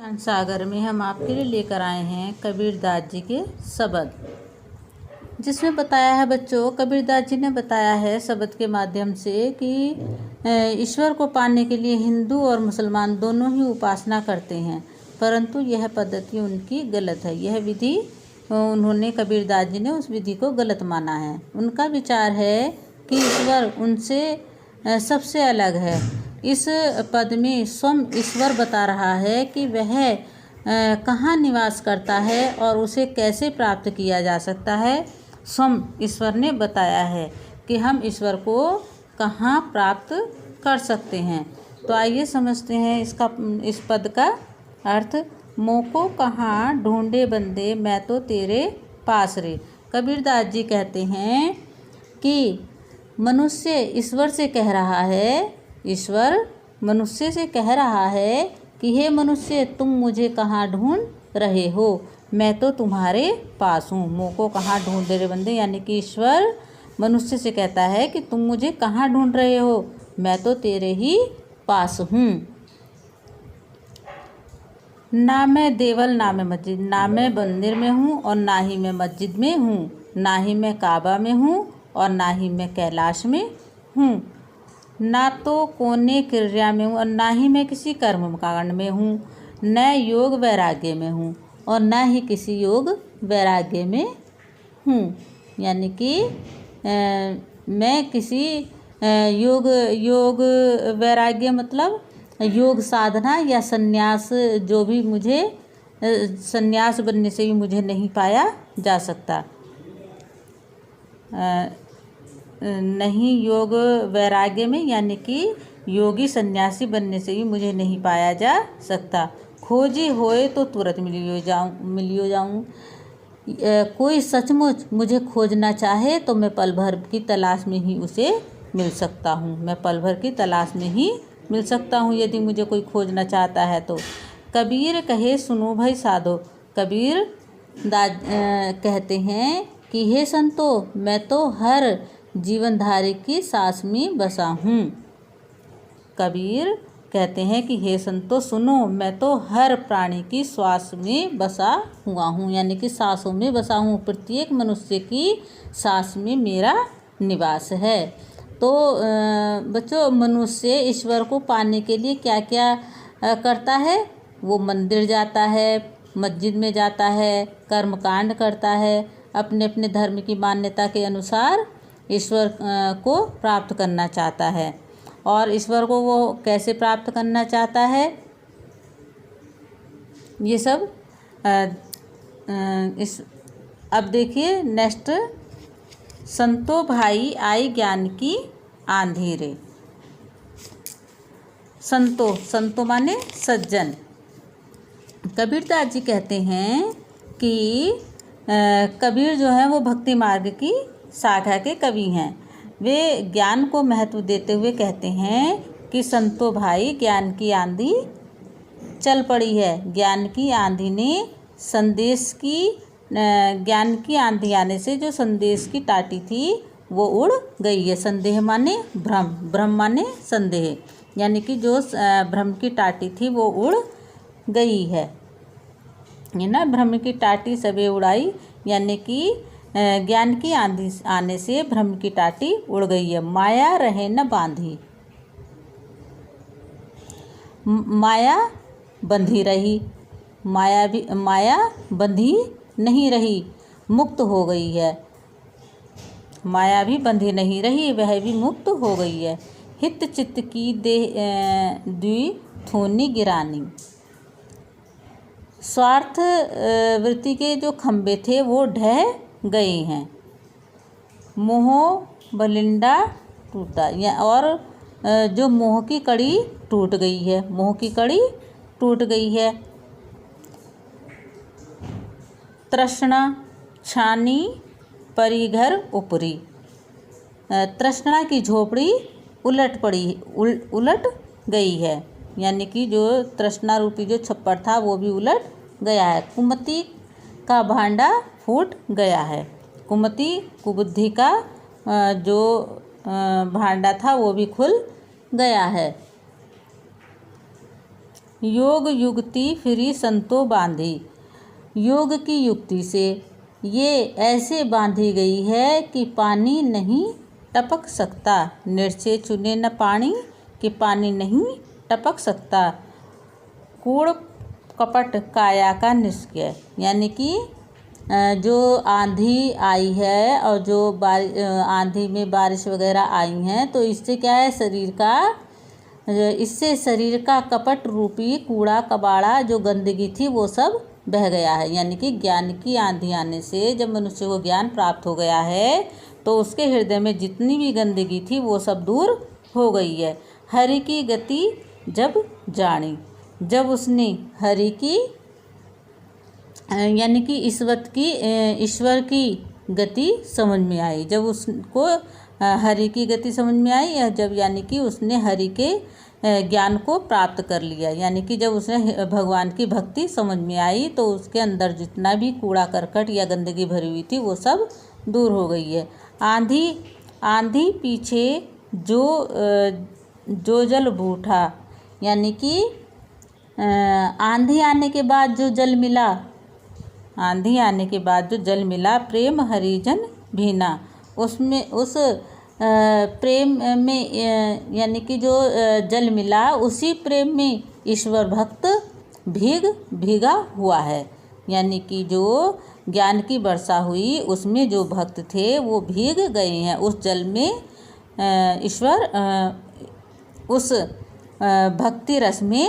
ज्ञान सागर में हम आपके लिए लेकर आए हैं कबीरदास जी के शब्द, जिसमें बताया है बच्चों, कबीरदास जी ने बताया है शब्द के माध्यम से कि ईश्वर को पाने के लिए हिंदू और मुसलमान दोनों ही उपासना करते हैं, परंतु यह पद्धति उनकी गलत है। यह विधि उन्होंने, कबीरदास जी ने उस विधि को गलत माना है। उनका विचार है कि ईश्वर उनसे सबसे अलग है। इस पद में स्वयं ईश्वर बता रहा है कि वह कहाँ निवास करता है और उसे कैसे प्राप्त किया जा सकता है। स्वयं ईश्वर ने बताया है कि हम ईश्वर को कहाँ प्राप्त कर सकते हैं। तो आइए समझते हैं इस पद का अर्थ। मोको कहाँ ढूंढे बंदे, मैं तो तेरे पास रे। कबीरदास जी कहते हैं कि मनुष्य ईश्वर से कह रहा है, ईश्वर मनुष्य से कह रहा है कि हे मनुष्य, तुम मुझे कहाँ ढूंढ रहे हो, मैं तो तुम्हारे पास हूँ। मोको कहाँ ढूंढ रहे बंदे, यानी कि ईश्वर मनुष्य से कहता है कि तुम मुझे कहाँ ढूंढ रहे हो, मैं तो तेरे ही पास हूँ। ना मैं देवल ना मैं मस्जिद, ना मैं मंदिर में हूँ और ना ही मैं मस्जिद में हूँ, ना ही मैं काबा में हूँ और ना ही मैं कैलाश में हूँ, ना तो कोने क्रिया में हूँ और ना ही मैं किसी कर्म कांड में हूँ, न योग वैराग्य में हूँ और ना ही किसी योग वैराग्य में हूँ। यानी कि मैं किसी योग वैराग्य मतलब योग साधना या सन्यास, जो भी मुझे सन्यास बनने से भी मुझे नहीं पाया जा सकता। नहीं योग वैराग्य में, यानी कि योगी सन्यासी बनने से भी मुझे नहीं पाया जा सकता। खोजी होए तो तुरंत मिलियो जाऊँ। कोई सचमुच मुझे खोजना चाहे तो मैं पल भर की तलाश में ही उसे मिल सकता हूँ। मैं पल भर की तलाश में ही मिल सकता हूँ यदि मुझे कोई खोजना चाहता है तो। कबीर कहे सुनो भाई साधो। कबीर कहते हैं कि हे संतो, मैं तो हर जीवनधारी की सांस में बसा हूँ। कबीर कहते हैं कि हे संतो सुनो, मैं तो हर प्राणी की श्वास में बसा हुआ हूँ, यानी कि सांसों में बसा हूँ। प्रत्येक मनुष्य की सांस में मेरा निवास है। तो बच्चों, मनुष्य ईश्वर को पाने के लिए क्या क्या करता है? वो मंदिर जाता है, मस्जिद में जाता है, कर्मकांड करता है, अपने अपने धर्म की मान्यता के अनुसार ईश्वर को प्राप्त करना चाहता है। और ईश्वर को वो कैसे प्राप्त करना चाहता है, ये सब अब देखिए नेक्स्ट। संतो भाई आई ज्ञान की आंधी रे। संतो माने सज्जन। कबीरदास जी कहते हैं कि कबीर जो है वो भक्ति मार्ग की शाखा के कवि हैं। वे ज्ञान को महत्व देते हुए कहते हैं कि संतो भाई, ज्ञान की आंधी चल पड़ी है। ज्ञान की आंधी ने ज्ञान की आंधी आने से जो संदेश की टाटी थी वो उड़ गई है। संदेह माने भ्रम, भ्रम माने संदेह, यानी कि जो भ्रम की टाटी थी वो उड़ गई है। ये ना, भ्रम की टाटी सबे उड़ाई, यानी कि ज्ञान की आंधी आने से भ्रम की टाटी उड़ गई है। माया रहे न बांधी, माया बंधी रही, माया बंधी नहीं रही, मुक्त हो गई है। माया भी बंधी नहीं रही, वह भी मुक्त हो गई है। हित चित्त की द्विथोनी गिरानी। स्वार्थ वृत्ति के जो खंभे थे वो ढह गए हैं। मोह बलिंडा टूटा, और जो मोह की कड़ी टूट गई है, मोह की कड़ी टूट गई है। तृष्णा छानी परी घर ऊपरी। तृष्णा की झोपड़ी उलट गई है, यानी कि जो तृष्णा रूपी जो छप्पर था वो भी उलट गया है। कुमति का भांडा फूट गया है। कुमति कुबुद्धि का जो भांडा था वो भी खुल गया है। योग युक्ति फिरी संतो बांधी। योग की युक्ति से ये ऐसे बांधी गई है कि पानी नहीं टपक सकता। निश्चय चुने न पानी कि पानी नहीं टपक सकता। कूड़ कपट काया का निष्क्रिय, यानी कि जो आंधी आई है और जो आंधी में बारिश वगैरह आई हैं तो इससे क्या है, इससे शरीर का कपट रूपी कूड़ा कबाड़ा जो गंदगी थी वो सब बह गया है। यानी कि ज्ञान की आंधी आने से जब मनुष्य को ज्ञान प्राप्त हो गया है तो उसके हृदय में जितनी भी गंदगी थी वो सब दूर हो गई है। हरि की गति जब जानी, जब उसने हरि की यानी कि ईश्वर की गति समझ में आई, जब उसको हरि की गति समझ में आई, या जब यानी कि उसने हरि के ज्ञान को प्राप्त कर लिया, यानी कि जब उसने भगवान की भक्ति समझ में आई तो उसके अंदर जितना भी कूड़ा करकट या गंदगी भरी हुई थी वो सब दूर हो गई है। आंधी पीछे जो जल बूठा, यानी कि आंधी आने के बाद जो जल मिला, आंधी आने के बाद जो जल मिला, प्रेम हरिजन भीना, उसमें उस प्रेम में यानी कि जो जल मिला उसी प्रेम में ईश्वर भक्त भीगा हुआ है। यानी कि जो ज्ञान की वर्षा हुई उसमें जो भक्त थे वो भीग गए हैं उस जल में। ईश्वर उस भक्ति रस में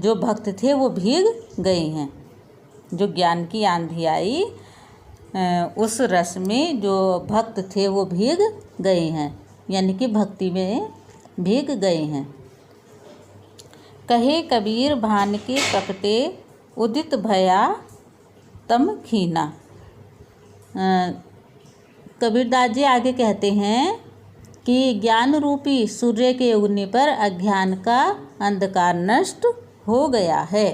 जो भक्त थे वो भीग गए हैं। जो ज्ञान की आंधी आई उस रस में जो भक्त थे वो भीग गए हैं, यानी कि भक्ति में भीग गए हैं। कहे कबीर भान के प्रकटे उदित भया तम खीना। कबीरदास जी आगे कहते हैं कि ज्ञान रूपी सूर्य के उगने पर अज्ञान का अंधकार नष्ट हो गया है।